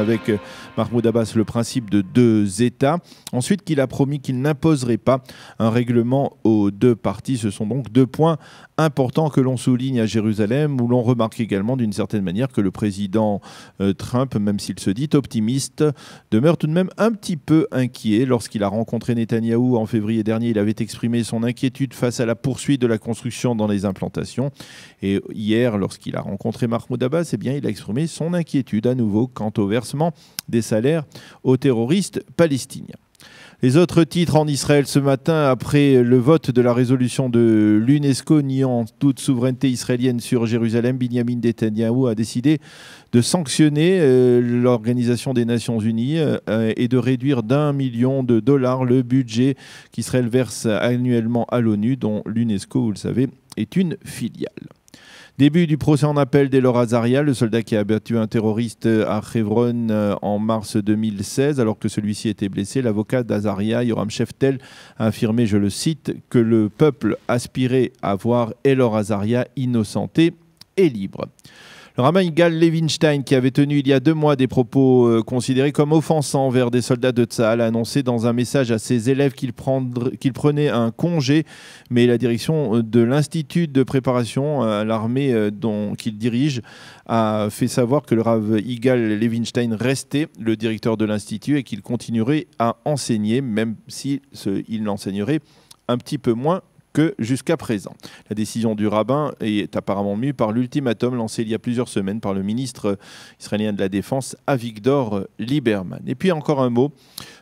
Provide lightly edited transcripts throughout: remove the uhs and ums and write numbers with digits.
avec Mahmoud Abbas le principe de deux États. Ensuite, qu'il a promis qu'il n'imposerait pas un règlement aux deux parties. Ce sont donc deux points importants que l'on souligne à Jérusalem, où l'on remarque également d'une certaine manière que le président Trump, même s'il se dit optimiste, demeure tout de même un petit peu inquiet. Lorsqu'il a rencontré Netanyahou en février dernier, il avait exprimé son inquiétude face à la poursuite de la construction dans les implantations. Et hier, lorsqu'il a rencontré Mahmoud Abbas, eh bien, il a exprimé son inquiétude à nouveau quant au versement des salaires aux terroristes palestiniens. Les autres titres en Israël ce matin, après le vote de la résolution de l'UNESCO niant toute souveraineté israélienne sur Jérusalem, Binyamin Netanyahou a décidé de sanctionner l'Organisation des Nations Unies et de réduire d'1 million de dollars le budget qu'Israël verse annuellement à l'ONU, dont l'UNESCO, vous le savez, est une filiale. Début du procès en appel d'Elor Azaria, le soldat qui a abattu un terroriste à Hebron en mars 2016, alors que celui-ci était blessé. L'avocat d'Azaria, Yoram Sheftel, a affirmé, je le cite, que le peuple aspirait à voir Elor Azaria innocenté et libre. Le rabbin Yigal Levinstein, qui avait tenu il y a 2 mois des propos considérés comme offensants envers des soldats de Tsahal, a annoncé dans un message à ses élèves qu'il prenait un congé, mais la direction de l'Institut de préparation à l'armée qu'il dirige a fait savoir que le rabbin Yigal Levinstein restait le directeur de l'Institut et qu'il continuerait à enseigner, même s'il n'enseignerait un petit peu moins que jusqu'à présent. La décision du rabbin est apparemment mue par l'ultimatum lancé il y a plusieurs semaines par le ministre israélien de la Défense, Avigdor Lieberman. Et puis encore un mot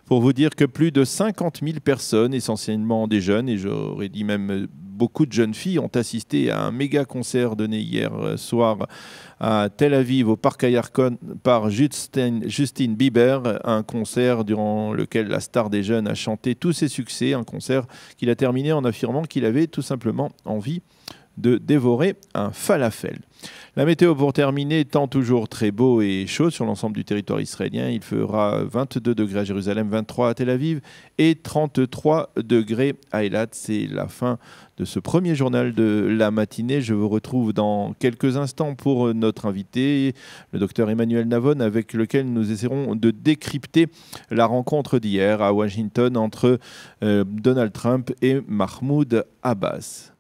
pour vous dire que plus de 50 000 personnes, essentiellement des jeunes, et j'aurais dit même beaucoup de jeunes filles, ont assisté à un méga concert donné hier soir à Tel Aviv, au Parc Ayarkon, par Justin Bieber, un concert durant lequel la star des jeunes a chanté tous ses succès, un concert qu'il a terminé en affirmant qu'il avait tout simplement envie de dévorer un falafel. La météo pour terminer étant toujours très beau et chaud sur l'ensemble du territoire israélien. Il fera 22 degrés à Jérusalem, 23 à Tel Aviv et 33 degrés à Eilat. C'est la fin de ce premier journal de la matinée. Je vous retrouve dans quelques instants pour notre invité, le docteur Emmanuel Navon, avec lequel nous essaierons de décrypter la rencontre d'hier à Washington entre Donald Trump et Mahmoud Abbas.